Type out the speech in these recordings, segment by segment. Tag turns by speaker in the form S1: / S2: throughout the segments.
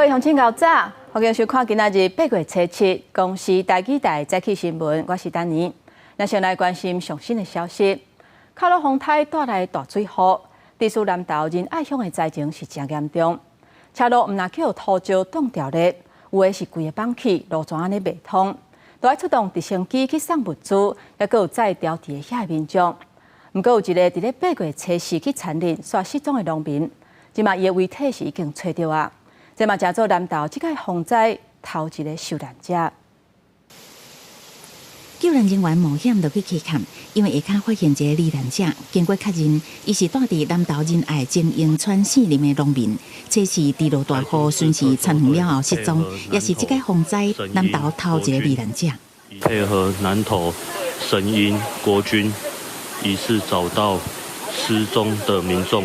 S1: 位乡亲、高早，欢迎收看今仔日8月7日公视台记台早起新闻，我是丹妮。咱先来关心上新的消息。卡罗风台带来大水雨，地处南投仁爱乡的灾情是真严重。车路唔但去有土石挡掉咧，有的是规个放弃，路全安尼袂通，都要出动直升机去送物资，也佮有载调伫遐的民众。不过有一个伫咧8月7日去残忍刷失踪的农民，即嘛伊的遗体是已经找到啊。这嘛真做南投即个洪灾头一个受难者。
S2: 救援人员冒险落去溪坎，因为下骹发现一个罹难者，经过确认，伊是住伫南投仁爱精英村县里的农民。这是地落大雨顺势残垣了后失踪，也是这个洪灾南投头一个罹难者。
S3: 配合南投神鹰国军，疑似找到失踪的民众。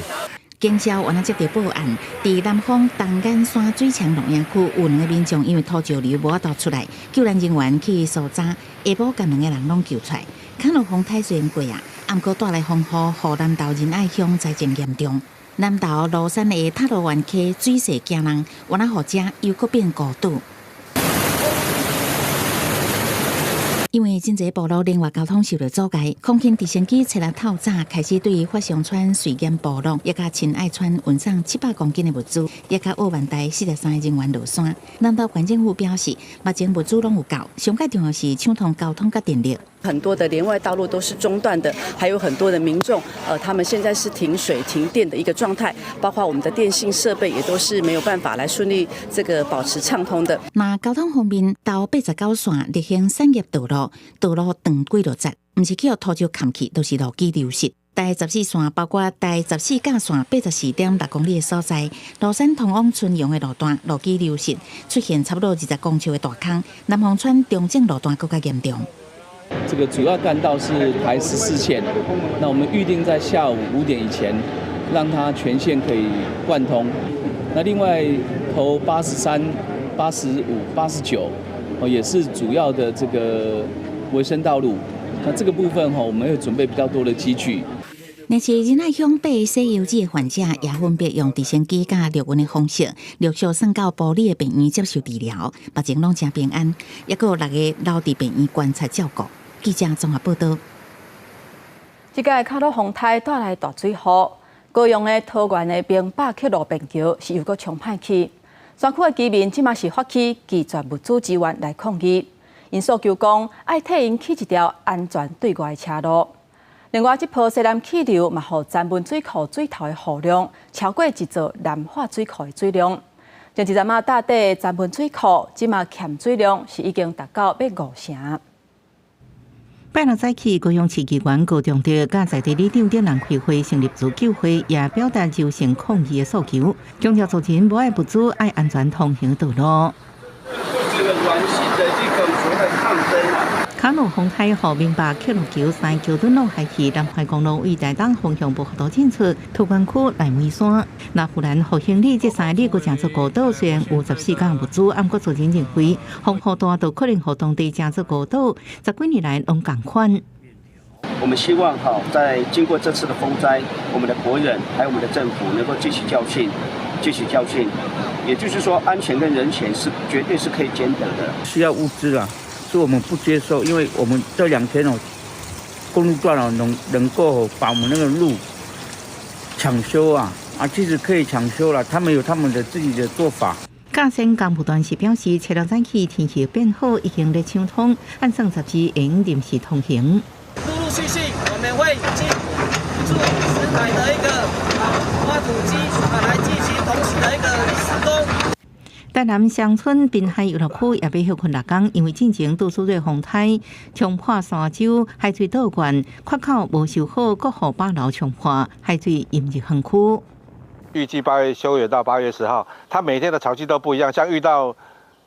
S2: 警消原来接到报案，伫南方东眼山水墙农业区有2个民众因为土石流无法度出来，救援人员去搜查，下晡将2个人拢救出来。卡罗风台虽然过啊，毋过带来风雨，互南投仁爱乡灾情严重。南投罗山的塔罗园溪水势惊人，原来后者又搁变孤岛。因为真侪部落另外交通受到阻碍，空勤直升机出来透早开始对发祥村水源部落，也甲亲爱村运送700公斤的物资，也甲澳万台43个人员落山。南投县政府表示，目前物资拢有够，上界重要是抢通交通甲电力。
S4: 很多的连外道路都是中断的，还有很多的民众，他们现在是停水停电的一个状态，包括我们的电信设备也都是没有办法来顺利保持畅通的。
S2: 那交通方面，到89线立行产业道路，道路长几落节，唔是去互土石砍去，都是路基流失。第14线包括第14架线84.6公里的所在，罗山通往村用的路段路基流失，出现差不多20公尺的大坑。南方村中正路段更加严重。
S5: 这个主要干道是排14线，那我们预定在下午5点以前，让它全线可以贯通。那另外头83、85、89，也是主要的这个维生道路。那这个部分我们会准备比较多的机具。
S2: 但是仁爱乡被西游记的患者也分别用直升机加陆运的方式，陆续送到埔里的病院接受治疗，目前拢真平安，也有6个留伫病院观察照顾。记者综合报道。
S1: 这届卡罗风台带来大水雨，高雄的桃园的明北克路便桥是又搁重歹去，山区的居民即马是发起拒绝物资支援来抗议，因诉求讲爱替因起一条安全对外的车路。另外，这波西南气流嘛，互詹文水库水头的雨量超过一座南化水库的水量。前一阵大底的詹文水库，即马欠水量是已经达到要5成。
S6: 拜六早起，高雄市议员高中德甲在地里长点人开会，成立自救会，也表达柔性抗议的诉求，强调族人无爱物资，爱安全通行道路。
S7: 这个软性的这个所谓抗争啊。
S6: 卡罗风台后明白克路桥3桥墩路海起南海公路为台东方向不多进出，桃园区来梅山。那忽然复兴里这3日个正做高岛，虽然有14港物资，按过族人认为风雨大都可能互当地正做高岛10几年来拢共款。
S7: 我们希望在经过这次的风灾，我们的国人还有我们的政府能够汲取教训，也就是说，安全跟人权是绝对是可以兼得的。
S8: 需要物资啊。是我们不接受，因为我们这2天公路段能够把我们那个路抢修啊，其实可以抢修了，他们有他们的自己的做法。
S6: 嘉兴干部段是表示，车辆早起天气变好，已经在畅通，按算10日会临时通行。
S9: 陆陆续续，我们会进驻石台的一个挖土机来进行同时的一个施工。
S6: 台南乡村滨海游乐区也被休困6天，因为进前杜苏芮风台冲破山洲海水倒灌，缺口无修好，各户8楼冲破，海水淹入园区。
S10: 预计8月休园到8月10号，它每天的潮汐都不一样。像遇到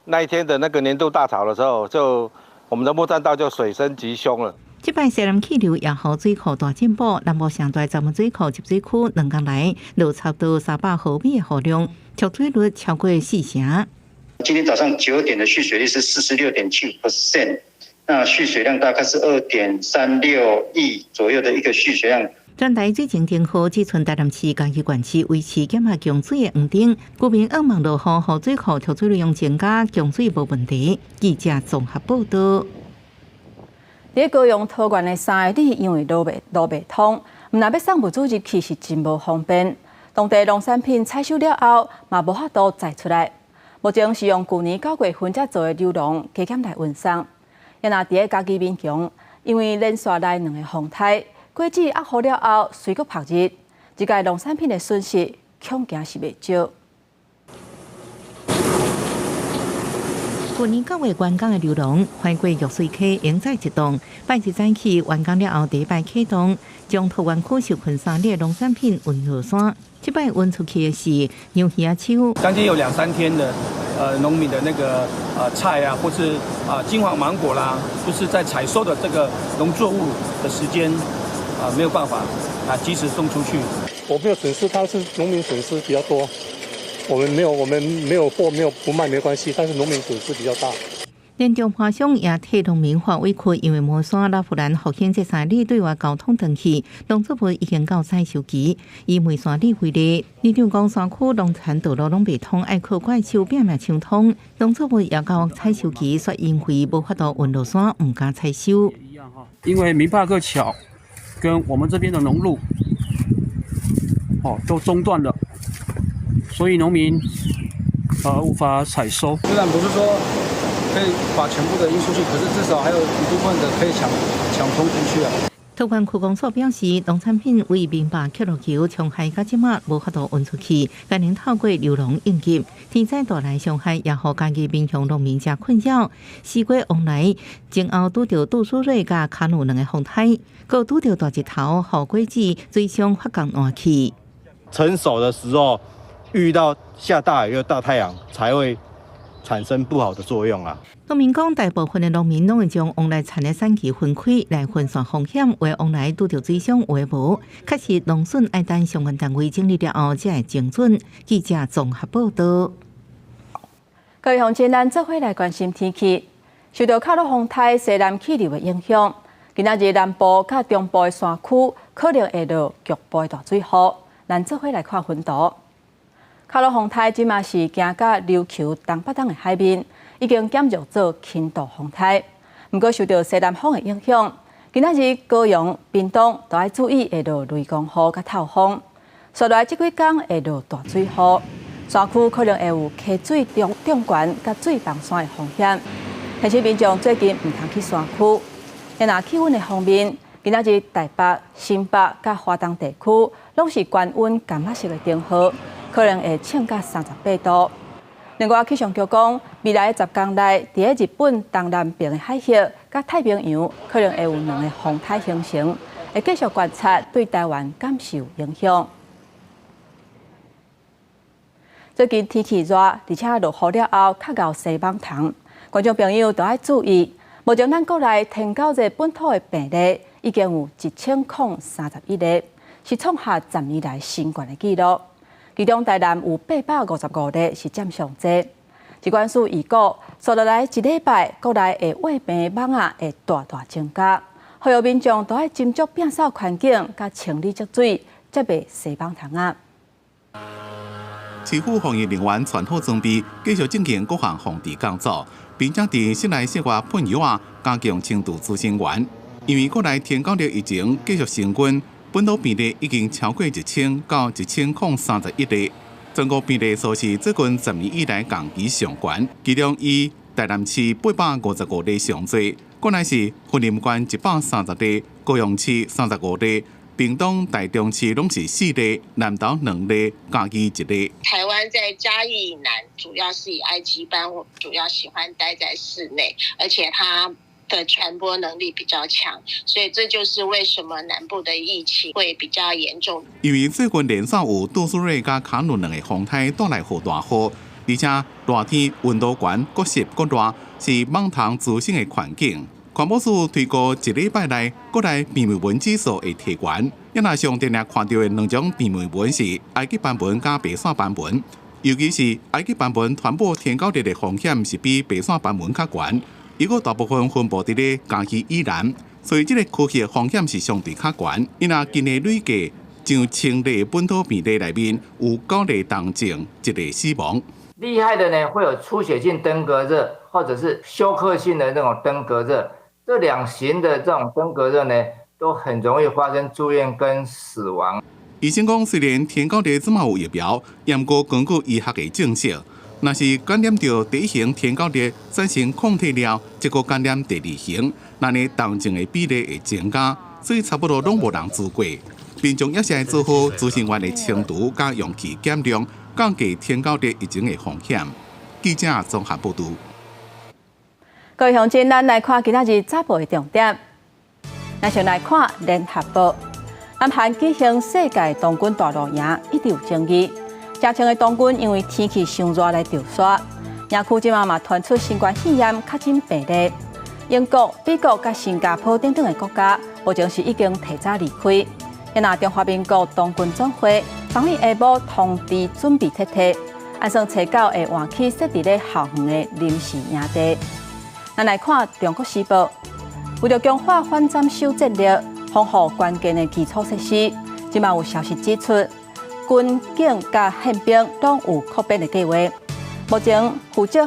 S10: 那一天的那个年度大潮的时候，就我们的木栈道就水深极凶了。
S6: 这摆西南气流也好水库大进步，南部上大闸门水库集水区2天来落差不多300毫米的雨量，蓄水率超过4成。
S11: 今天早上9点的蓄水率是46.7%，那蓄水量大概是2.36亿左右的一个蓄水量。
S6: 全台水情天好，只剩台南市嘉义县市维持减下供水的黄灯，居民渴望落雨，雨水库抽水量增加，供水无问题。记者综合报道。
S1: 伫高雄桃园的3个里，因为路袂通，毋但要送物资入去是真无方便。当地农产品采收了后，嘛无法度载出来。目前是用去年9月份才做的流笼加减来运送。也若伫个家己民强，因为连续来2个风台，果子压好了后，随搁曝日，这个农产品的损失恐惊是袂少。
S6: 去年9月完工的流笼，翻过玉水溪永载一栋，拜日早起完工了后，第一摆启动，将桃园区受困3里的农产品运落山。这摆运出去的是牛耳树，
S12: 将近有2、3天的农民的那个菜啊，或是金黄芒果啦，就是在采收的这个农作物的时间没有办法及时送出去。
S13: 我没有损失，他是农民损失比较多。我们没有货，没有不卖没关系，但是农民损失比较大。
S6: 连中华乡也替农民发委屈，因为毛山、拉夫兰、福兴这3里对外交通断去，农作物已经到采收期。以梅山里为例，里长讲山区农产道路拢未通，爱靠怪手拼命抢通，农作物也到采收期，却因为无法度运落山，唔敢采收。
S12: 因为明帕克桥跟我们这边的农路都中断了，所以农民无法采收。虽然不是说可以把全部的运出去，可是至少还有一部分的可以抢通出去啊。
S6: 桃园区公所表示，农产品为明白客路桥从海到即马无法度运出去，今年透过流笼应急，天灾带来伤害，也互家己民乡农民真困扰。4月往来前后拄着杜苏芮甲卡努2个风台，搁拄着大日头，互果子水上发光换气。
S14: 成熟的时候遇到下大雨又大太阳，才会产生不好的作用啊。
S6: 农民讲，大部分的农民拢会将往来产的产期分开来分散风险，为往来拄着水上为无。确实，农损爱等相关单位整理了后才会精准。记者综合报道。
S1: 各位乡亲，咱做伙来关心天气。受到卡洛风台西南气流的影响，今仔日南部甲中部的山区可能会落局部的大水雨。咱做伙来看分图。卡洛风台即马是行到琉球东北东的海面，已经减弱做轻度风台。不过受到西南风的影响，今仔日高雄、屏东都要注意会落雷公雨甲透风。接下来这几天会落大水雨，山区可能会有溪水中悬甲水崩山的风险。提醒民众最近唔通去山区。若气温的方面，今仔日台北、新北甲花东地区拢是高温干热式的灯号，可能会降到38度。另外，气象局讲，未来10天内，伫日本东南边的海域甲太平洋可能会有2个风台形成，会继续观察对台湾感受影响。最近天气热，而且落雨了后较熬西北风，观众朋友都要注意。目前咱国内天9日本土的病例已经有1031例，是创下10年来新高的纪录。其中台南有855例，是占上济。疾管署预估，接下来1礼拜国内的胃病蚊仔会大大增加，呼吁民众都要斟酌摒扫环境，甲清理积水，才袂西北虫仔。
S15: 市府防疫人员全好装备，继续进行各项防治工作，并且伫室内室外喷药啊，加强轻度滋生源。因为国内天9日疫情继续升温，本土病例已经超过1000到1031例，全国病例数是最近10年以来同期上悬。其中以台南市855例上侪，国内是云林县130例，高雄市35例。屏东、台中市拢是4例，南投2例，嘉义1例。
S16: 台湾在嘉义以南，主要是以埃及斑，主要喜欢待在室内，而且它的传播能力比较强，所以这就是为什么南部的疫情会比较严重。
S15: 因为最近连续有杜苏芮加卡努2个风台带来好大雨，而且热天温度悬、各湿各热，是蚊虫滋生的环境。环保署推估1礼拜内，国内鼻霉蚊指数会提悬。也若上电力看到的2种鼻霉蚊是埃及斑蚊加白线斑蚊，尤其是埃及斑蚊传播天9日的风险是比白线斑蚊较悬。伊个大部分分布伫咧嘉义以南，所以这个科技风险是相对较悬。因为今年累计上10例本土病例内面有9例重症，1例死亡。
S17: 厉害的呢，会有出血性登革热，或者是休克性的那种登革热。这2型的这种登革热呢，都很容易发生住院跟死亡。
S15: 医生讲，虽然天狗热总嘛有疫苗，不过根据医学的证实，若是感染到第1型天狗热产生抗体了，结果感染第2型，那呢重症的比例会增加，所以差不多拢无人治过。民众也是要做好资讯员的清除加容器减量，降低天狗热疫情的风险。记者综合报道。
S1: 各位乡亲，咱来看今仔日早报的重点。咱先来看联合报。南韩举行世界童军大露营，一直有争议。嘉庆的童军因为天气伤热来调沙，营区即马嘛传出新冠肺炎确诊病例。英国、美国甲新加坡等等的国家，目前是已经提早离开。因那中华民国童军总会昨日下晡通知准备撤退，按算初9会换去设伫咧校园的临时营地。咱来看中国时报，为了强化反斩首战略，丰富关键的基础设施，即马有消息指出，军警甲宪兵拢有扩编的计划。目前负责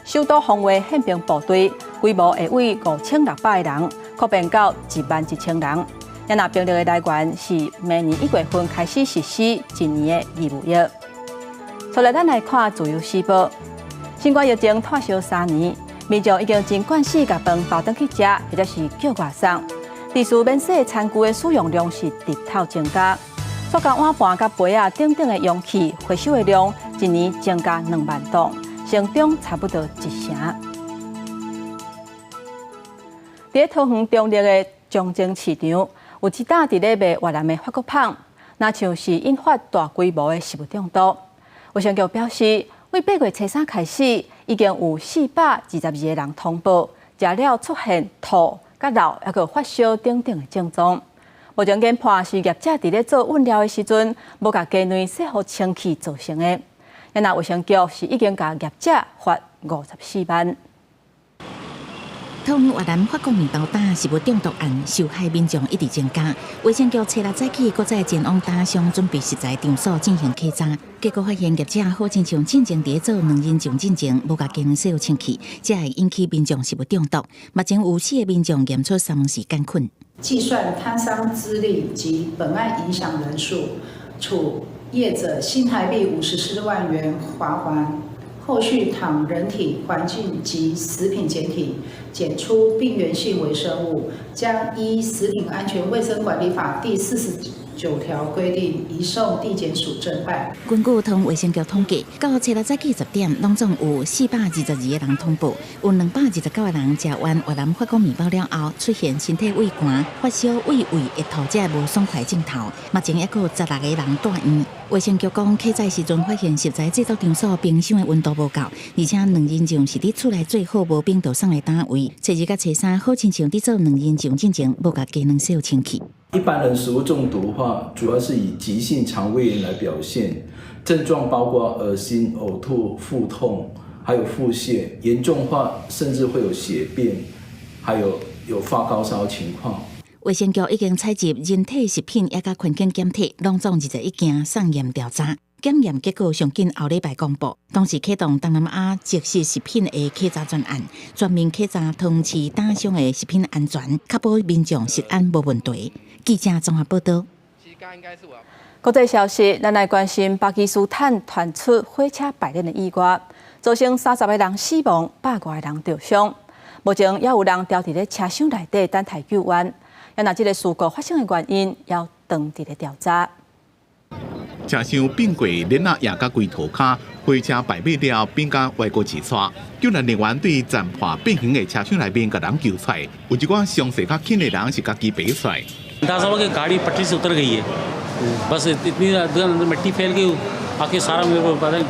S1: 首都防卫宪兵部队规模会为5600个人扩编到11000人。因那兵力的来源是明年1月份开始实施1年的义务役。再来，咱来看自由时报，新冠疫情退烧3年。民众已经尽管是甲饭包回去食，或者是叫外送。地区免洗餐具的使用量是直头增加，塑胶碗盘甲杯啊等等的容器回收的量1年增加2万吨，成长差不多1成。伫桃园中立的中正市场，有一档伫咧卖越南的法国棒，那像是引发大规模的食物中毒。卫生局表示，为8月初3开始，已经有422个人通报食了出现吐、甲老，还有发烧等等的症状。目前研判是业者伫咧做饮料的时阵，无甲鸡卵洗好清气造成的。因那卫生局是已经甲业者罚54万。
S2: 桃园越南法国面包打食物中毒案受害民众一直增加，卫生局初6早起，搁在前往打商准备食材场所进行稽查，结果发现业者好亲像进前伫做2人上进前，无甲机能洗好清气，才会引起民众食物中毒。目前有4个民众验出3是杆菌。
S18: 计算摊商资历及本案影响人数，处业者新台币54万元罚锾。后续倘人体、环境及食品检体检出病原性微生物，将依《食品安全卫生管理法》第49条规定，移送地检署侦办。
S2: 根据桃园卫生局统计，到初6早起10点，拢总有422个人通报，有229个人食完越南法国面包了后，出现身体畏寒、发烧、胃胃会吐这无爽快症头。目前还有16个人住院。卫生局讲，客在时阵发现食材制作场所冰箱的温度无够，而且2人上是伫厝内最好无冰度送的单位。初2甲初3好亲像伫做2人上进前，无甲机能洗好清气。
S19: 一般人食物中毒的话，主要是以急性肠胃炎来表现，症状包括恶心、呕吐、腹痛，还有腹泻，严重化甚至会有血便，还有发高烧情况。
S2: 卫生局已经采集人体食品也甲环境检体，拢总21件送验调查，检验结果上紧后礼拜公布。同时启动东南亚即食食品的稽查专案，全面稽查桃园市打商的食品安全，确保民众食安无问题。记者综合报道。
S1: 国际消息，咱来关心巴基斯坦传出火车爆燃的意外，造成30个人死亡，100多个人受伤。目前也有人掉伫咧车厢内底等待救援。要拿这个事故发生的原因，要当地的调查。
S15: 车厢变过连啊也甲规涂骹，火车败尾了，变甲歪过起错。救援人员对残破变形的车厢内面，甲人救出来。有一寡伤势较轻的人是家己爬出来。
S20: अंदाजा हुआ कि गाड़ी पटरी से उतर गई है, बस इतनी मिट्टी फैल गई आके सारा मेरे को पता नहीं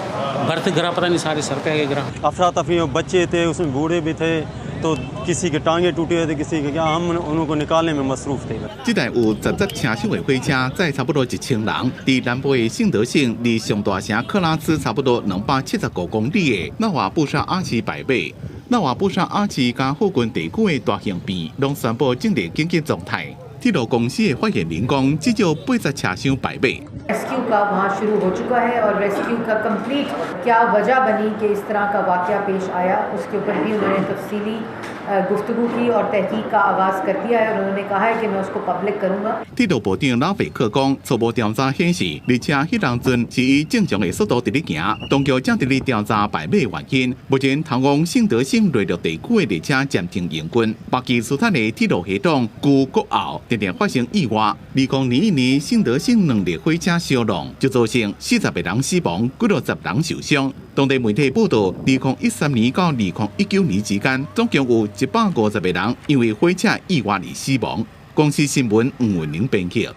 S20: बर्थ गिरा, पता नहीं सारे सर पे आके गिरा।
S14: अफरा तफरी में बच्चे थे, उसमें बूढ़े भी थे, तो किसी के टांगे टूटे हुए थे, किसी के क्या, हम उनको निकालने में मसरूफ थे।
S15: 这台有10节车厢的火车，载差不多1000人，伫南部的圣德省离上大城克拉兹差不多275公里的纳瓦布沙阿奇百贝。那话不少阿市加附近地区的大型病，拢宣布正在紧急状态。铁路公司的发言人讲，至少80车厢摆备。
S21: रेस्क्यू का वहाँ शुरू हो चुका है और रेस्क्यू का कंप्लीट क्या वजह बनी कि इस तरह का वाकया पेश आया उसके ऊपर भी उन्होंने तफसीली गुफ्तगू की और तहकीक का आगाज़ कर दिया है और उन्होंने कहा है कि मैं उसको पब्लिक करूँगा।
S15: 铁路部长老费克讲，初步调查显示，列车迄当阵是以正常的速度伫咧行，当局正伫咧调查摆尾原因。目前，通往信德省内陆地区的列车暂停营运，北基斯坦的铁路系统旧国后常常发生意外。2021年，信德省2列火车烧弄，就造成40个人死亡，几60人受伤。当地媒体报道，2013年到2019年之间，总共有150个人因为火车意外而死亡。公司新闻黄文玲编辑。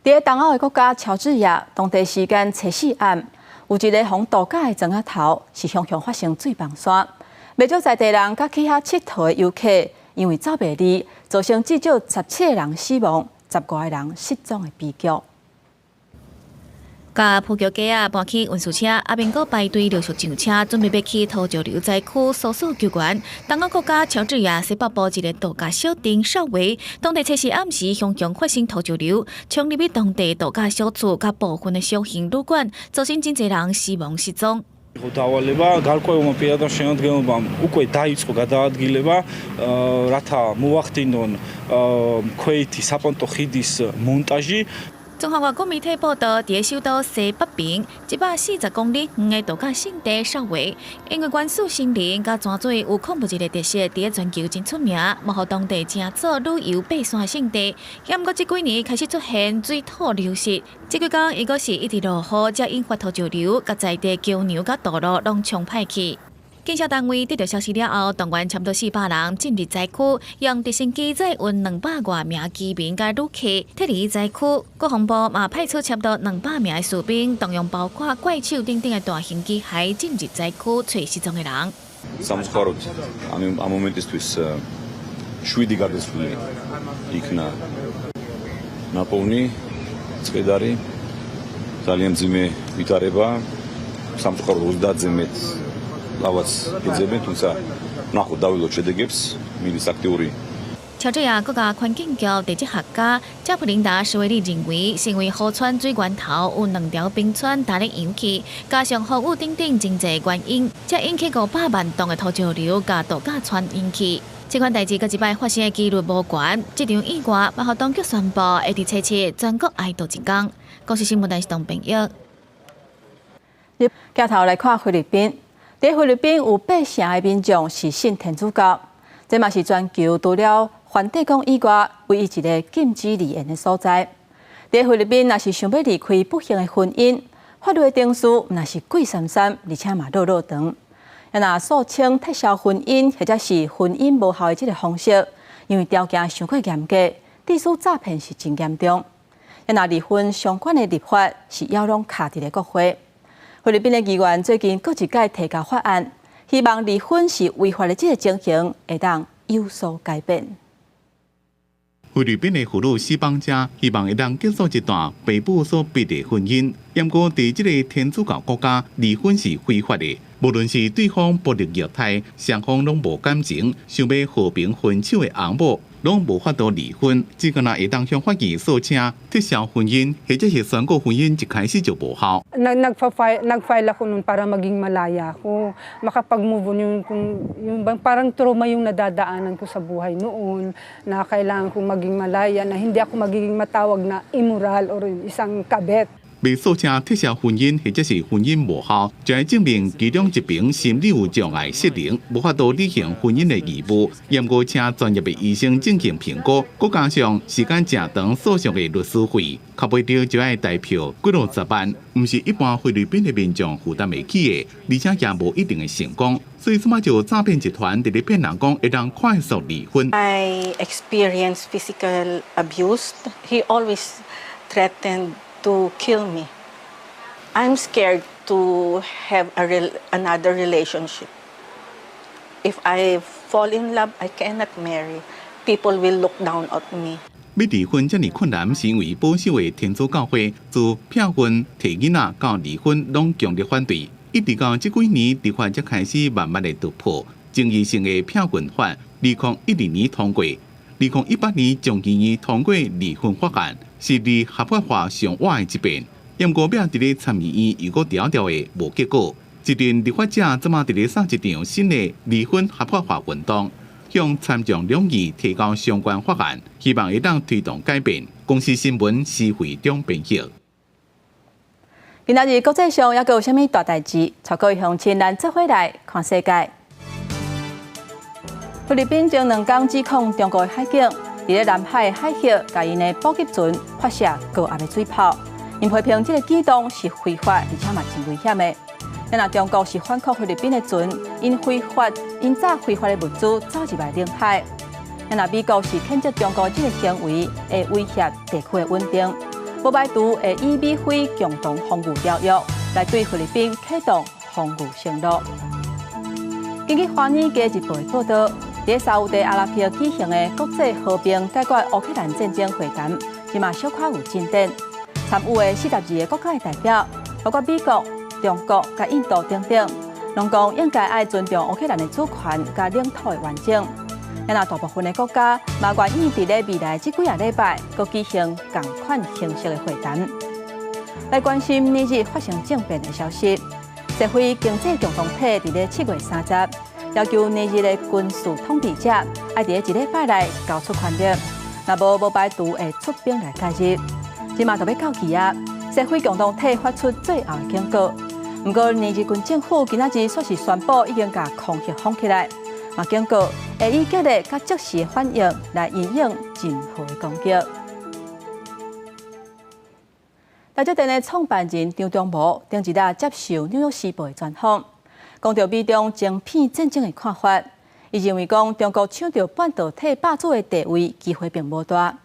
S1: 在东欧的国家乔治亚，当地时间初4暗，有一个防度假的庄仔头是向发生水崩山，不少在地人甲去遐佚佗的游客，因为走袂离，造成至少17个人死亡，10多个人失踪的悲剧。
S22: 甲普桥街啊搬去运输车，阿边个排队陆续上车，准备要去土石流灾区搜索救援。东欧国家乔治亚西北部一个度假小镇哨维，当地初4暗时向发生土石流，冲入去当地度假小厝甲部分的小型旅馆，造成真侪人死亡失踪。
S23: ხუთავალება გარკვეულმა პირადად შემოქმედებამ უკვე დაიწყო გადაადგილება რათა მოახდინონ ქვეითი საპონტო ხიდის მონტაჟი。
S22: 中华外国媒体报道，伫首都西北边140公里远的度假胜地哨维，因为原始森林甲泉水有恐怖一个特色，伫全球真出名，幕后当地正做旅游爬山胜地。不过这几年开始出现水土流失，这几天伊阁是一直落雨，才引发土石流，甲在地桥梁甲道路拢冲歹去。警消单位得到消息了后，动员差不多400人进入灾区，用直升机载运200多名居民甲旅客撤离灾区。国防部嘛派出差不多200名的士兵，动用包括怪兽等等的大型机械进入灾区找失踪的人。
S24: სამწუხაროდ ამ მომენტისთვის 7 გარდაცვლილი იქნა ნაპოვნი წედარი ძალიან ძიმე ვითარება სამწუხაროდ 30-ზე მეტ ლავაც იძებენ, თუმცა ნახოთ დავილოთ შედეგებს მილის აქტიური。
S22: 乔治亚国家环境局地质学家加普林达史维利认为，是因为河川水源头有2条冰川打咧涌起，加上雨雨等等真侪原因，才引起500万吨的土石流甲度假村引起。这款代志甲一摆发生的几率无悬，这场意外包括当局宣布会伫初7全国哀悼1天。公司新闻台是董平玉。
S1: 镜头来看菲律宾。在菲律宾有8成的民众是信天主教，这嘛是全球除了梵蒂冈以外唯一一个禁止离婚的所在。在菲律宾，若是想要离开不幸的婚姻，法律的定数若是贵闪闪，而且嘛落落长。也若诉请撤销婚姻或者是婚姻无效的这个方式，因为条件太过严格，地数诈骗是真严重。也若离婚相关的立法是要拢卡伫咧国会。菲律宾的议员最近各一届提交法案，希望离婚是违法的这个情形会当有所改变。
S15: 菲律宾的妇女死亡者希望会当结束一段父母所逼的婚姻，不过在这个天主教国家，离婚是非法的。无论是对方暴力虐待，双方拢无感情，想要和平分手的翁某，拢无法度离婚，只敢会当向法院诉请撤销婚姻，或者是宣告婚姻一开始就无效。
S25: Nag-file ako nun para maging malaya ako, makapag-move on yung parang trauma yung nadadaanan ko sa buhay noon, na kailangan kong maging malaya, na hindi ako magiging matawag na immoral or isang kabet.
S15: 被诉请撤销婚姻或者是婚姻无效，就会证明其中一边心理有障碍失灵，无法度履行婚姻的义务。严格请专业的医生进行评估，再加上时间正长诉讼的律师费，靠不到就要代票几60万，不是一般菲律宾的民众负担得起的，而且也无一定的成功。所以，什么就诈骗集团伫咧骗人讲会当快速离婚。
S26: I experienced physical abuse. He always threatened to kill me. I'm scared to have another relationship. If I fall in love, I cannot marry. People will look down at me.
S15: 要离婚这么困难，是因为保守的天主教会自骗婚、提囡仔到离婚拢强烈反对。一直到这几年立法才开始慢慢的突破。争议性的骗婚法，2012年通过，2018年众议院通过离婚法案，是离合法化上晚的一边。因过表伫咧参议院又搁调调的无结果，一阵立法者怎么伫咧上一场新的离婚合法化运动，向参众两议提交相关法案，希望会当推动改变。公司新闻是会中编辑。
S1: 今仔日国际上还有啥物大代志？超过乡亲咱做伙来看世界。菲律宾前2天指控中国的海警伫咧南海海峡，甲因的补给船发射高压的水炮，因批评这个举动是非法，而且嘛真危险的。咱若中国是反抗菲律宾的船，因炸非法的物资走入来领海。咱若美国是谴责中国这个行为会威胁地区的稳定，不排除会以美菲共同防御条约来对菲律宾启动防御行动。根据《华尔街日报》的报道，在沙烏地阿拉伯举行的国际和平解决烏克蘭戰爭會談，即嘛小可有進展。參與的42個國家的代表，包括美國、中國、甲印度等等，攏講應該愛尊重烏克蘭的主權甲領土的完整。咱若大部分的國家嘛願意伫咧未來這幾個禮拜，佮舉行同款形式的會談。來關心尼日發生政變的消息，社會經濟共同體伫咧7月30日。要求尼日的軍事統治者愛在1禮拜內交出權力，若無排除會出兵來介入。即馬就要到期啊！社會共同體發出最後的警告。不過尼日軍政府今仔日說是宣布已經把空襲封起來，嘛警告會以激烈甲即時的反應來因應任何的攻擊。台積電的創辦人張忠謀頂一日接受《紐約時報》的專訪。講到美中晶片戰爭的看法，伊認為講中國搶到半導體霸主的地位機會並無大。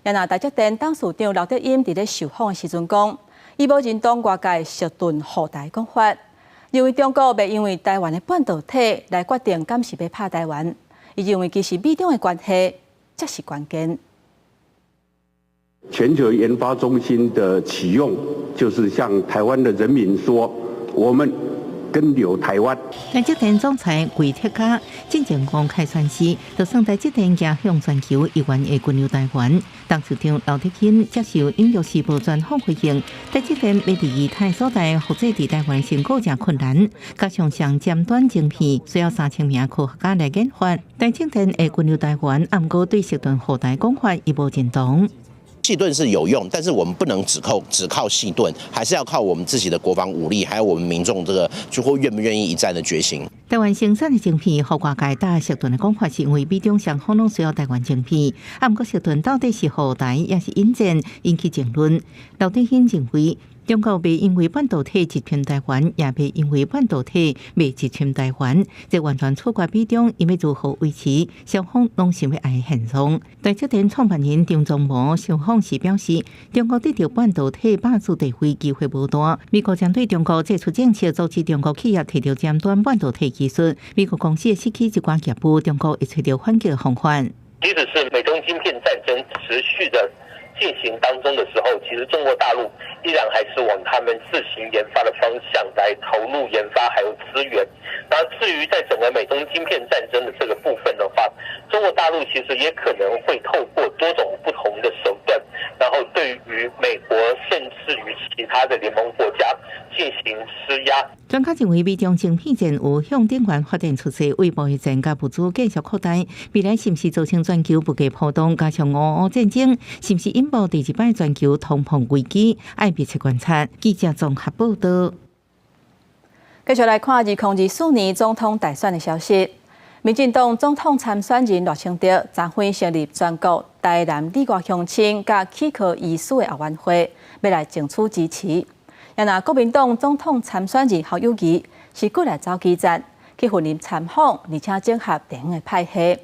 S1: 也若台積電董事長劉德音伫咧受訪的時陣講，伊無認同外界實盾護台講法，認為中國袂因為台灣的半導體來決定敢是要拍台灣。伊認為其實美中的關係才是關鍵。
S3: 全球研發中心的啟用，就是向台灣的人民說，我們跟留台灣。
S6: 台積電總裁魏鐵家進前公開宣示，就算台積電也向全球意願會跟留台灣。董事長劉德音接受《紐約時報》專訪回應，台積電要第二台所在或者佇台灣成果真困難，加上上尖端晶片需要3000名科學家來研發，台積電會跟留台灣，不過對實盾護台講法伊無認同。
S4: 細盾是有用，但是我們不能只靠細盾，還是要靠我們自己的國防武力，還有我們民眾這個最後願不願意一戰的決心。
S6: 台灣生產的晶片，和外界打實盾的講法是因為美中雙方攏需要台灣晶片，不過實盾到底是護台，也是引戰，引起爭論。劉德音認為，中國袂因為半導體擊侵台灣，也袂因為半導體袂擊侵台灣，這完全錯怪美中因為如何維持，雙方攏想要愛現狀。台積電創辦人張忠謀受訪時表示，中國得到半導體霸主地位機會無大，美國將對中國祭出政策，阻止中國企業摕到尖端半導體技術，美國公司失去一寡業務，中國會找到反擊方法。
S5: 即使是美中晶片戰爭持續的進行當中的時候，其實中國大陸依然還是往他們自行研發的方向來投入研發還有資源。那至於在整個美中晶片戰爭的這個部分的話，中國大陸其實也可能會透過多種不同的手段，然後對於美國甚至於其他的聯盟國家進行施壓。
S6: 專家認為，美中晶片戰有向頂端發展出勢，為貿易戰甲物資繼續擴大，未來是不是造成全球物價波動，加上俄烏戰爭，是不是引爆第二擺全球通膨危機，愛密切觀察。記者綜合報道。
S1: 繼續來看2024年總統大選的消息。民進黨總統參選人賴清德昨昏成立全國台南里外鄉親甲齒科醫師的後援會，要來爭取支持。也若國民黨總統參選人侯友宜是過來走基站，去雲林參訪，而且整合電影的派系。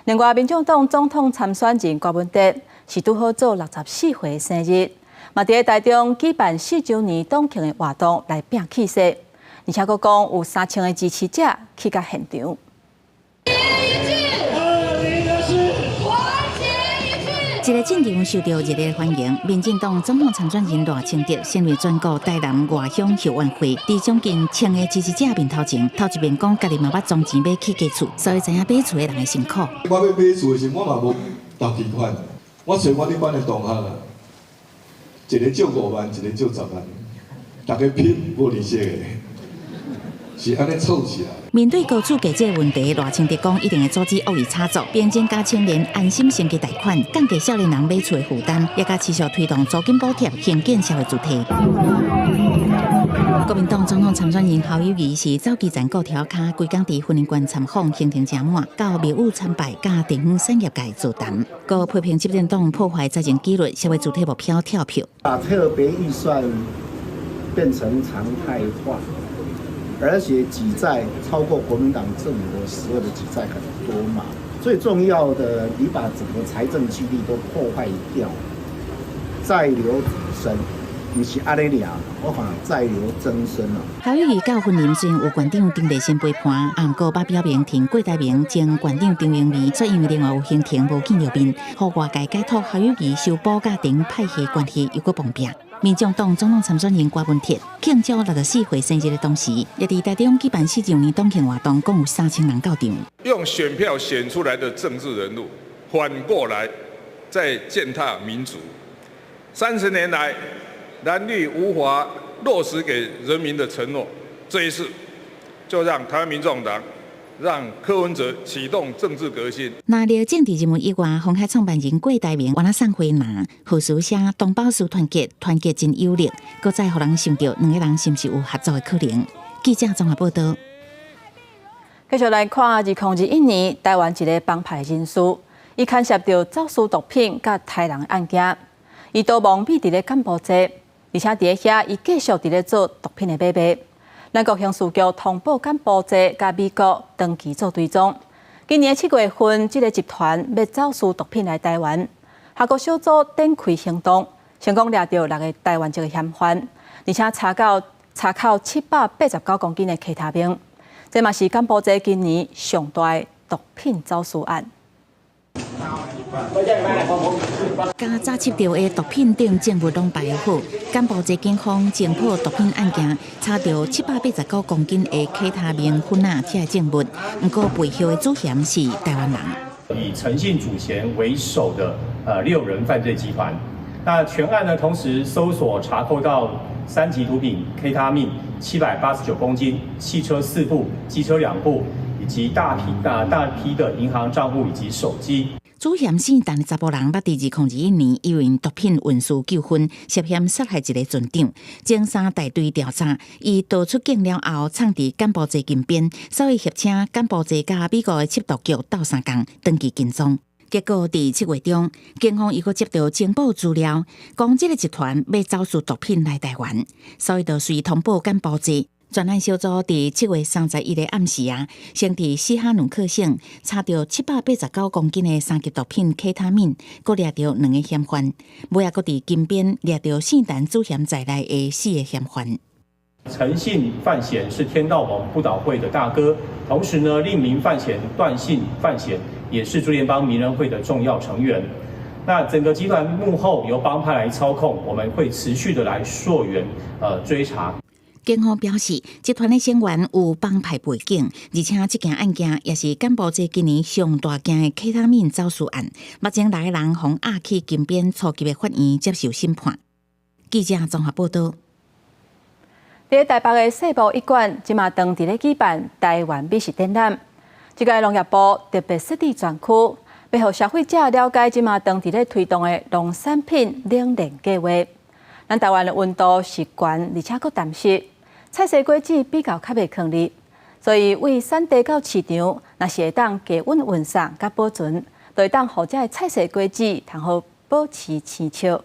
S1: 另外，民進黨總統參選人郭文哲是拄好做64歲生日，嘛佇台中舉辦4周年黨慶的活動來拼氣勢，而且佫講有3000個支持者去到現場。
S2: 这个进程受到热烈欢迎，民进党总统参选人赖清德先为转告台南外乡后晚会，伫将近1000个支持者面头前，头一遍讲家己嘛捌装钱买起家厝，所以知影买厝的人的辛苦。
S7: 我要买厝的时，我嘛无投期款，我找我一般的同学啊，一个借5万，一个借10万，大家拼无利息的，是安尼凑起来。
S2: 面对高厝价这个问题，赖清德讲一定会阻止恶意炒作，并增加青年安心升级贷款，降低少年人买厝的负担，也加持续推动租金补贴、兴建社会主体。国民党总统参选人侯友宜是走基层股条卡，规工伫婚姻馆参访，行程真满，到庙宇参拜，甲地方产业界座谈，佮批评执政党破坏财政纪律，社会主体目标跳票，
S8: 把特别预算变成常态化。而且举债超过国民党政府的12的举债很多嘛，最重要的，你把整个财政纪律都破坏掉，再留子孙，不是安尼尔，我讲再留曾孙了。
S2: 侯友宜到婚礼虽然有馆长丁立新陪伴，也毋过捌表明听郭台铭将馆长张荣美，却因为另外有行程无见到面，互外界解读侯友宜修补家庭派系关系又搁碰壁。民众党总统参选人郭文铁庆祝64岁生日的同时，也伫台中举办4周年党庆活动，共有3000人到场。
S9: 用选票选出来的政治人物，反过来再践踏民主。30年来，蓝绿无法落实给人民的承诺，这一次就让台湾民众党。让柯文哲启动政治革新。
S2: 那了政治人物以外，鸿海创办人郭台铭原来送回拿，何书写东宝书团结，团结真有力，搁再互人想到两个人是不是有合作的可能？记者综合报道。
S1: 继续来看2021年台湾一个帮派人士，伊牵涉到走私毒品甲杀人案件，伊逃亡秘伫咧柬埔寨，而且伫咧遐伊继续伫咧做毒品的买卖。咱国刑事局通报柬埔寨甲美国长期做追踪。今年7月份，这个集团要走私毒品来台湾，下国小组展开行动，成功抓到6个台湾籍的嫌犯，而且查扣789公斤的K他命，这嘛是柬埔寨今年上大的毒品走私案。
S2: 加查緝到的毒品等证物拢排好，柬埔寨警方侦破毒品案件，查到789公斤的K他命粉啊这证物，不过背后的主嫌是台湾人。
S10: 以陈姓主嫌为首的6人犯罪集团，那全案呢同时搜索查扣到3级毒品K他命789公斤、汽车4部、机车2部。以及大批的银行账户以及手机。
S2: 主嫌姓陈的查甫人，捌伫2021年因为毒品运输纠纷，涉嫌杀害一个船长。警察大队调查，伊逃出境了后，藏伫柬埔寨近边，所以协请柬埔寨甲美国的缉毒局斗3工，登记跟踪。结果伫7月中，警方又搁接到情报资料，讲这个集团要走私毒品来台湾，所以就随通报柬埔寨。专案小组伫7月31日暗时先伫西哈努克省查到789公斤的3级毒品K他命，搁抓到2个嫌犯，尾仔搁伫金边抓到姓陈主嫌在内的4个嫌犯。
S10: 陈姓范闲是天道盟不倒会的大哥，同时呢，另名范闲段姓范闲也是竹联帮名人会的重要成员。那整个集团幕后由帮派来操控，我们会持续的来溯源追查。
S2: 警方表示，集团的成员有帮派背景，而且这件案件也是柬埔寨今年上大件的K他命走私案。目前6个人从押去金边初级的法院接受审判。记者综合报道。
S1: 在台北的世博一馆，即马当伫咧举办台湾美食展览。这个农业部特别设立专区，要让消费者了解即马当伫咧推动的农产品冷链计划。咱台湾的温度是高，而且佫潮湿。菜色果子比较较袂抗力，所以为产地到市场，若是会当加温运送甲保存，就会当互这个菜色果子通好保持青笑。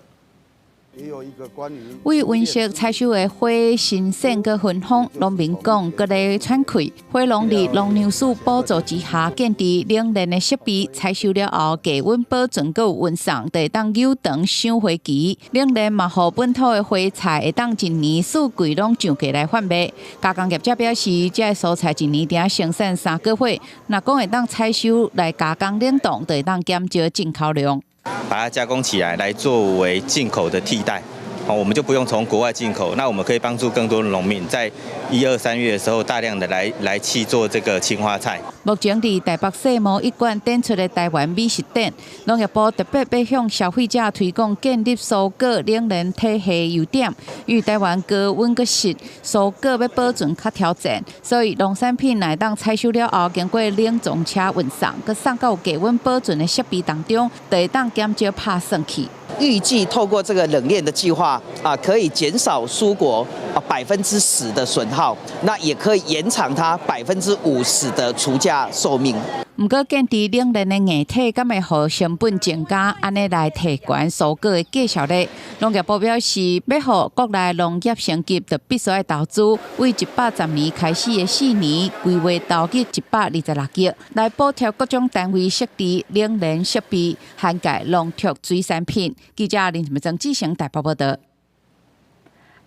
S11: 为温习采收的花新鲜佮芬芳，农民工佮咧喘气。花农伫农粮署补助之下，建置冷链的设备，采收了后加温保存佮有运送，就会当有长赏花期。冷链嘛，互本土的花菜会当一年四季拢上架来贩卖。加工业者表示，这个蔬菜一年顶生产3个月，若讲会当采收来加工冷冻，就会当减少进口量。
S12: 把它加工起来，来作为进口的替代。我们就不用从国外进口，那我们可以帮助更多的农民在1、2、3月的时候大量的来去做这个青花菜。
S11: 目前伫台北世贸一馆展出的台湾美食展，农业部特别要向消费者推广建立蔬果冷链体系优点，与台湾高温高湿蔬果要保存较挑战，所以农产品乃当采收了后，经过冷藏车运送，佮送到低温保存的设备当中，就会当减少拍算去。
S13: 预计透过这个冷链的计划可以减少蔬果10%的损耗，那也可以延长它50%的出价寿命。
S11: 不过，建置冷链的硬体，敢会互成本增加，安尼来提悬蔬果的价效率。农业部表示，要互国内农业升级，就必须要投资，为110年开始的4年规划投入126亿，来补贴各种单位设置冷链设备，涵盖农畜水产品。记者林什么曾志成台北报道。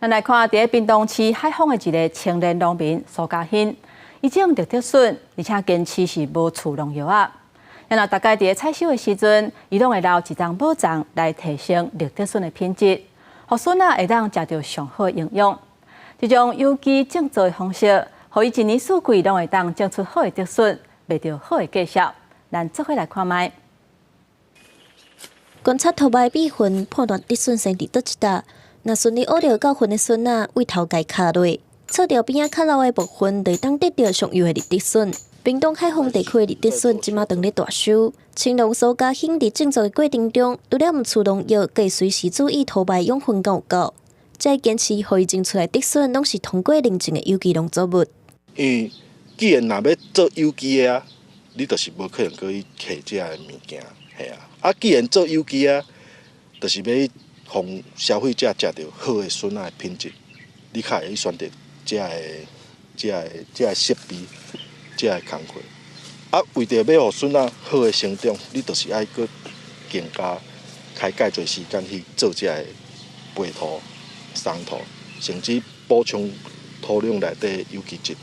S1: 咱来看，伫屏东市海丰的一个青年农民苏家兴。伊种绿竹笋，而且坚持是无除农药啊。然后大概伫采收的时阵，伊拢会留一张保障来提升绿竹笋的品质，互笋会当食到上好的营养。这种有机种植的方式，互伊一年四季拢会当种出好的竹笋，卖到好的价效。咱做伙来看卖。
S16: 观察头摆比分，判断竹笋生伫倒一搭。若顺利挖到够分的笋仔，为头家卡落。错掉边仔较老的部分，就当得到上游的绿竹笋。屏东海丰地区的绿竹笋即马当咧大收。青农苏家兴伫种植的过程中，除了毋除农药，佮随时注意土摆养分够有够。再坚持，互伊种出来竹笋，拢是通过认证的有机农作物。
S17: 因为既然若要做有机的你就是无可能可以下这的物件，系啊。既然做有机就是要让消费者食到好的笋仔的品质，你较会去选择。这个设备，这个工课，为着要互笋仔好的生长，你就是爱搁更加开介侪时间去做这个培土、松土，甚至补充土壤内底有机质。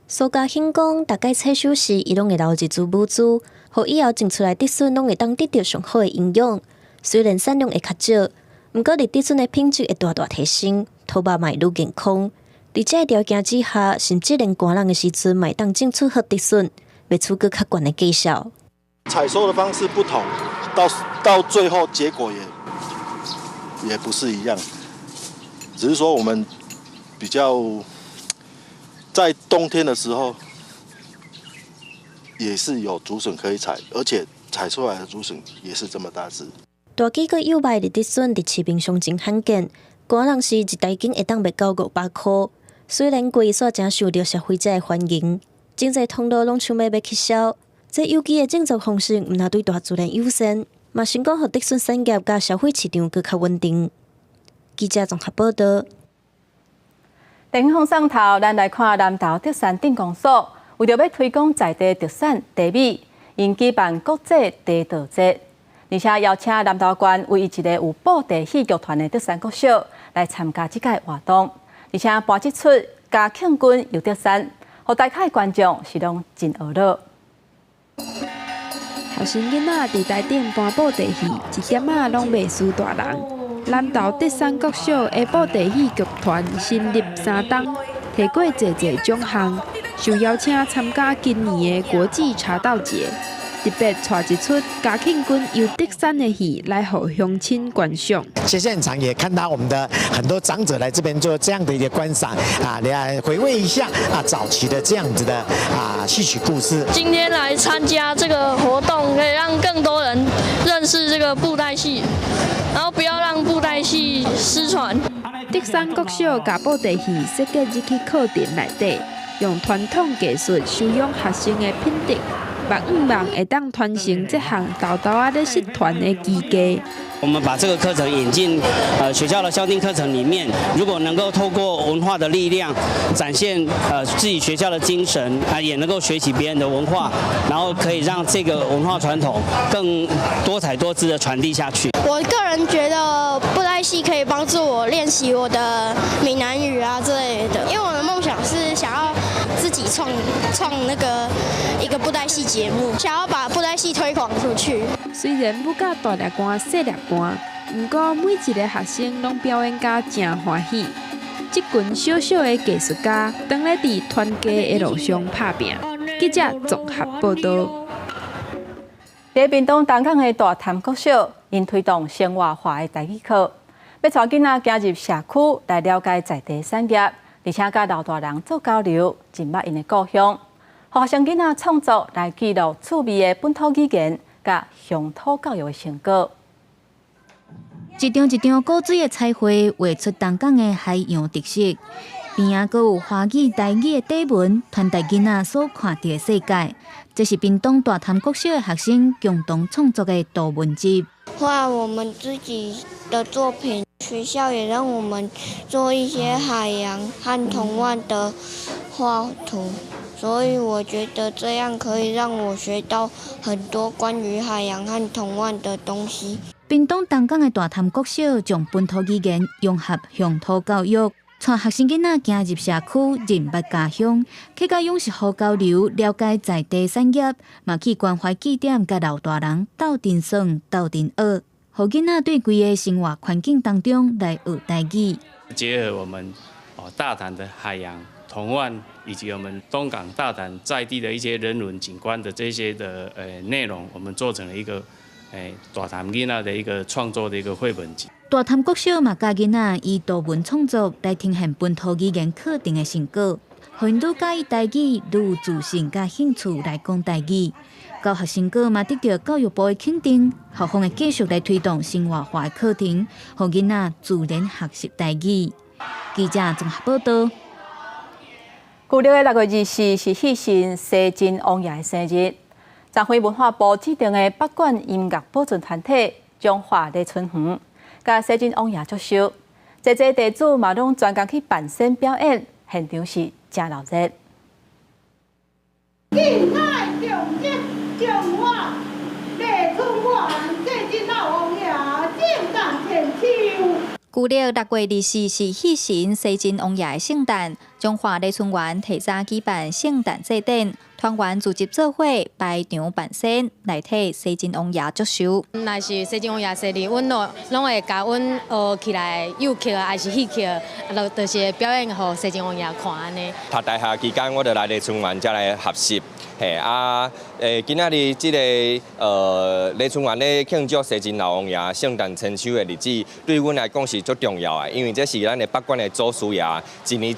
S16: 苏家兴讲，大概采收时，伊拢会留一株母株，互以后种出来竹笋拢会当得到上好的营养。虽然产量会较少，不过绿竹笋的品质会大大提升，土肉嘛会愈健康。伫这条件之下，甚至连寒冷的时阵，嘛会当种出好竹笋，卖出更较悬的价效。
S17: 采收的方式不同，到最后结果也不是一样，只是说我们比较在冬天的时候，也是有竹笋可以采，而且采出来的竹笋也是这么大只。
S16: 大几个幼卖的竹笋伫市面上真罕见，寒冷时一台斤会当卖到500块。虽然贵煞真受到消费者的欢迎，真侪通路拢想要去销。这有机的种植方式，毋但对大自然友善，嘛成功互竹笋产业甲消费市场更较稳定。记者综合报道。
S1: 电影上头，咱来看南投竹山镇公所，为着要推广在地特产茶米，因举办国际茶道节，而且邀请南投县为一个有布袋戏剧团的竹山国小来参加这届活动。而且播一出嘉庆君游竹山，互大家的观众是拢真娱乐。
S18: 后生囡仔伫台顶搬布袋戏，一点仔拢袂输大人。南投竹山国小的布袋戏剧团成立3档，摕过侪奖项，受邀请参加今年的国际茶道节。特别带一出嘉庆君游竹山的戏来互乡亲观赏。
S19: 现场也看到我们的很多长者来这边做这样的一个观赏来回味一下早期的这样子的戏曲故事。
S27: 今天来参加这个活动，可以让更多人认识这个布袋戏，然后不要让布袋戏失传。
S18: 竹山国小把布袋戏设计入去课程内底，用传统技术修养学生的品德。望会当传承这项豆豆咧习团的基基。
S28: 我们把这个课程引进学校的校定课程里面，如果能够透过文化的力量，展现自己学校的精神也能够学习别人的文化，然后可以让这个文化传统更多彩多姿的传递下去。
S29: 我个人觉得布袋戏可以帮助我练习我的闽南语之类的，因为我的梦想是想要自己创那个一个布袋戏节目，想要把布袋戏推广出去。
S18: 虽然不甲大粒汗、细粒汗，不过每一个学生拢表演甲真欢喜。这群小小的艺术家，当咧伫团结的路上打拼。记者综合报道。
S1: 在屏东东港的大潭国小，因推动生活化的台语课，要带囡仔加入社区来了解在地产业，而且甲老大人做交流，认捌因的故乡。学生囡仔创作来记录趣味的本土语言，甲乡土教育的成果。
S2: 一张一张古水的彩绘，画出东港的海洋特色。边仔阁有华语、台语的底文，传达囡仔所看到的世界。这是屏东大潭国小的学生共同创作的图文集。
S14: 画我们自己的作品，学校也让我们做一些海洋和童玩的画图，所以我觉得这样可以让我学到很多关于海洋和童玩的东西。
S2: 屏东东港的大潭国小将本土语言融合乡土教育。带学生囡仔行入社区，认捌家乡，去到养殖户交流，了解在地产业，嘛去关怀据点，甲老大人斗阵耍、斗阵学，互囡仔对规个生活环境当中来学台语。
S15: 结合我们大潭的海洋、童玩，以及我们东港大潭在地的一些人文景观的这些的内容，我们做成了一个大潭囡仔的一个创作的一个绘本集。
S2: 大潭国小嘛，教囡仔以图文创作来呈现本土语言课程的成果，互因愈介意台语，愈有自信甲兴趣来讲台语。教学成果嘛得到教育部的肯定，校方会继续来推动生活化的课程，互囡仔自然学习台语。记者综合报道。
S1: 旧历的6月24是戏神西晋王爷的生日，彰化文化部指定的北管音乐保存团体中华李春园。甲西晋王爷祝寿，这地主嘛拢专工去扮身表演，现场是真热闹。
S20: 敬爱重吉中华李春园，西晋老王爷正当千秋。
S21: 旧历6月24是戏神西晋王爷的圣诞，中华李春园提早举办圣诞祭典，团员组织做伙排场扮身，来替西晋王爷祝寿。
S22: 若是西晋王爷生日，阮拢会甲阮学起来幼曲还是戏曲，就是表演给西晋王爷看安尼。
S23: 读大学期间，我就来李春园才来学习。今仔日这个李春园咧庆祝西晋老王爷圣诞千秋的日子，对阮来讲是足重要的，因为这是咱的北管的祖师爷一年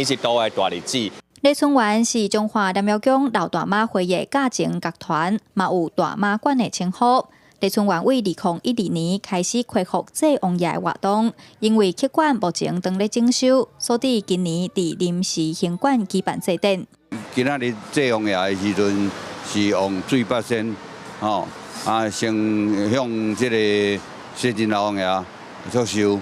S23: 一度的大日子。
S21: 李春园是中华南庙宫老大妈会的家情乐团，嘛有大妈馆的称呼。李春园为2012年开始恢复祭王爷的活动，因为客馆目前正在整修，所以今年伫临时行馆举办祭典。
S24: 今仔日祭王爷的时阵是往水八仙，先向这个西晋老王爷祝寿，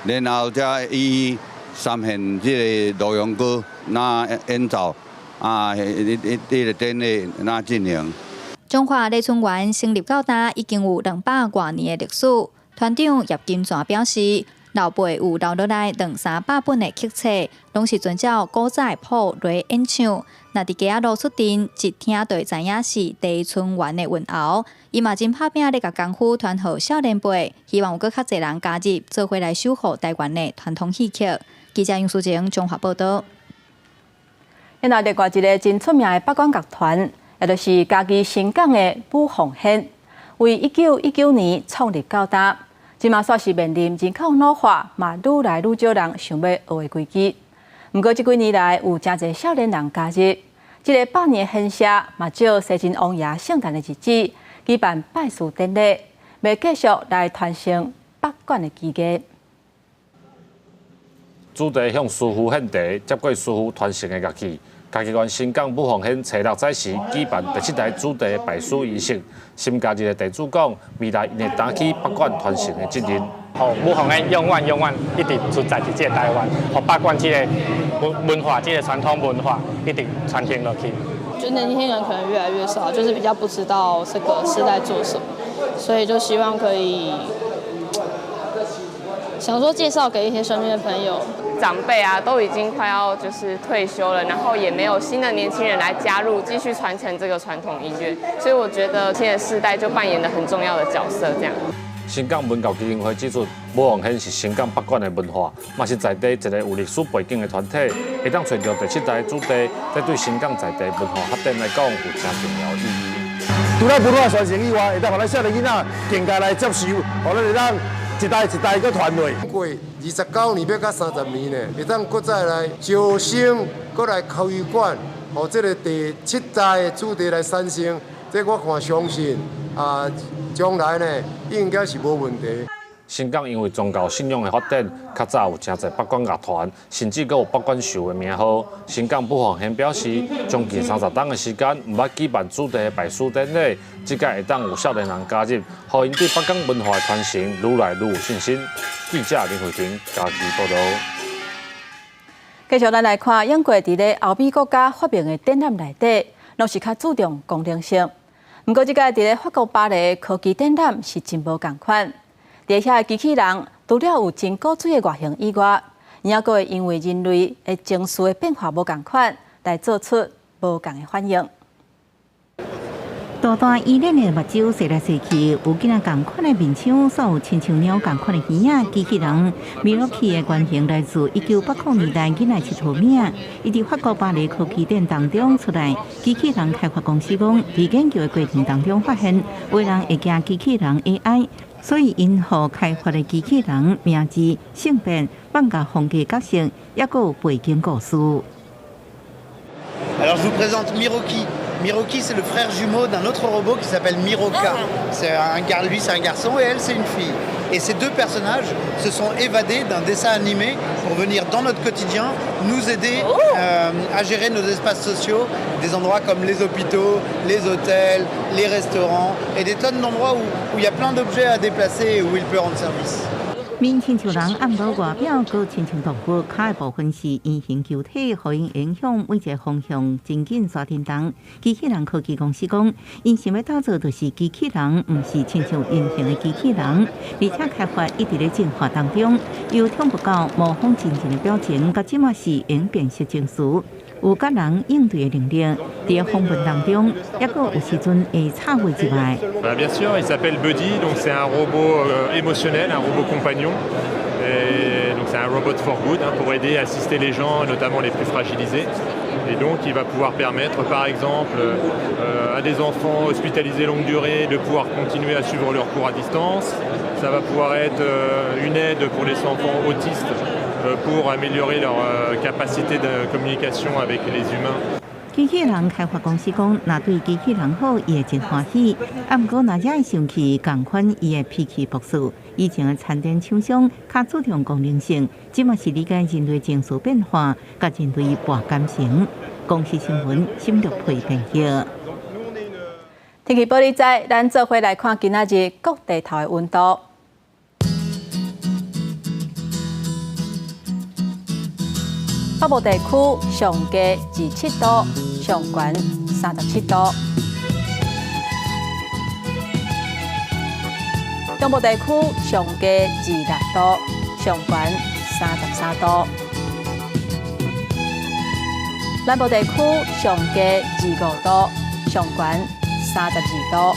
S24: 然后再以三献这个洛阳歌那演奏这个典礼那进行。
S21: 中华李春园成立到今已经有200多年的历史。团长叶金泉表示，老辈有留落来200-300本的曲册，拢是遵照古早谱来演唱。若伫街仔路出阵，一听就会知影是李春园的韵喉。伊嘛真拍拼咧，甲功夫传予少年辈，希望有更较侪人加入，做伙来守护台湾的传统戏曲。记者杨淑晴综合报道。
S1: 咱来另外一个真出名的北管乐团，也就是家己新港的武凤仙，为1919年创立到今，即嘛算是面临人口老化，嘛愈来愈少人想要学的规矩。不过，这几年来有真侪少年人加入，这个100年献社嘛借西晋王爷圣诞的日子举办拜祀典礼，要继续来传承北管的基业。
S25: 主题向师傅献茶，接过师傅传承的乐器。嘉义县新港武凤仙初6早时举办第7代主题拜师仪式，新加入的地主讲，未来因会担起北管传承的责任。
S26: 武凤仙永远一直存在伫这台湾，和北管这个文化，这个传统文化一直传承落去。
S30: 就年轻人可能越来越少，就是比较不知道这个是在做什么，所以就希望可以想说介绍给一些身边的朋友，
S3: 长辈啊都已经快要就是退休了，然后也没有新的年轻人来加入，继续传承这个传统音乐，所以我觉得新的世代就扮演了很重要的角色。这样。
S25: 新港文教基金会指出，武皇县是新港北管的文化，嘛是在地一个有历史背景的团体，会当找到第7代主题，这对新港在地文化发展来讲有真重要意义。
S4: 除了文化传承以外，会当互咱少年囡仔更加来接受，互咱会当一代一代个传落。
S5: 过29年要到30年呢，会当搁再来招生，搁来开馆，互这个第7代的主题来产生。这我看相信将来呢应该是无问题。
S25: 新港因为宗教信仰的发展，较早有真侪北管乐团，甚至阁有北管秀的名号。新港武皇县表示，将近30天的时间，唔捌举办主题的拜师典礼，即届会当有少年人加入，互因对北港文化的传承愈来愈有信心。记者林慧婷家己报道。
S1: 继续咱来看，英国伫咧欧美国家发明的展览内底，拢是较注重功能性。不过，即届伫咧法国巴黎科技展览是真无共款。伫遐机器人除了有真古锥的外形以外，伊还阁会因为人类的情绪的变化无共款，来做出无共的反应。
S2: 大大依恋的目睭射来射去，有囡仔共款的面相，所有亲像鸟共款的耳仔，机器人米洛奇的原型来自1980年代囡仔一套名。伊伫法国巴黎科技展当中出来，机器人开发公司讲，伫研究的过程当中发现，有人会惊机器人 AI， 所以因互开发的机器人名字、性别、放假风格角色，也佫有背景故事。
S6: Alors je vous présente Miroki. Miroki, c'est le frère jumeau d'un autre robot qui s'appelle Miroka. Lui, c'est un garçon et elle, c'est une fille. Et ces deux personnages se sont évadés d'un dessin animé pour venir dans notre quotidien nous aider à gérer nos espaces sociaux, des endroits comme les hôpitaux, les hôtels, les restaurants et des tonnes d'endroits où il y a plein d'objets à déplacer et où il peut rendre service.
S2: 面亲像人，按无外表，佮亲像动物。脚的部分是圆形球体，互因影响每一个方向真紧刷叮当。机器人科技公司讲，因想要打造就是机器人，毋是亲像人形的机器人，而且开发一直咧进化当中，由听不到模仿真正的表情，到即马是用辨识情绪。有甲人应对的能力，伫访问当中，也佫有时阵会插话一来。
S7: Bien sûr, il s'appelle Buddy, donc c'est un robot émotionnel, un robot compagnon. Et donc c'est un robot for good pour aider, assister les gens, notamment les plus fragilisés. Et donc il va pouvoir permettre, par exemple, à des enfants hospitalisés longue durée de pouvoir continuer à suivre leurs cours à distance. Ça va pouvoir être une aide pour les enfants autistes. Pour améliorer leur capacité de communication avec les humains.
S2: 机器人开发公司讲，若对机器人好，伊会真欢喜。啊，毋过若只会生气，共款伊会脾气暴躁。以前的餐电厂商较注重功能性，即嘛是理解人类情绪变化，甲人类博感情。公司新闻深入配编辑。
S1: 天气报你知，咱做伙来看今仔日各地头的温度。北部地区上低27度，上悬37度；中部地区上低26度，上悬33度；南部地区上低25度，上悬32度；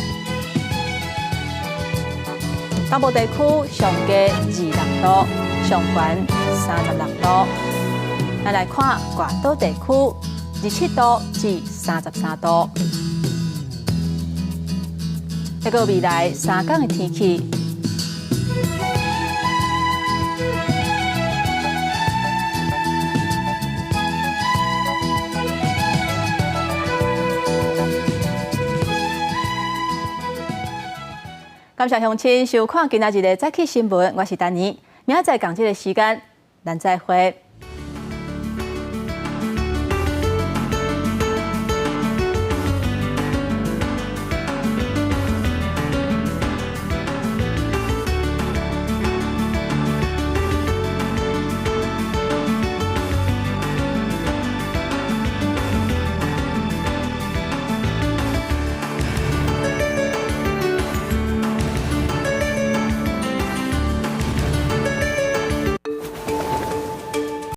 S1: 东部地区上低26度，上悬36度。咱来看外岛地区，27度至33度。一个未来3天的天气。感谢乡亲收看今仔日的早起新闻，我是丹妮。明仔载同这个时间，咱再会。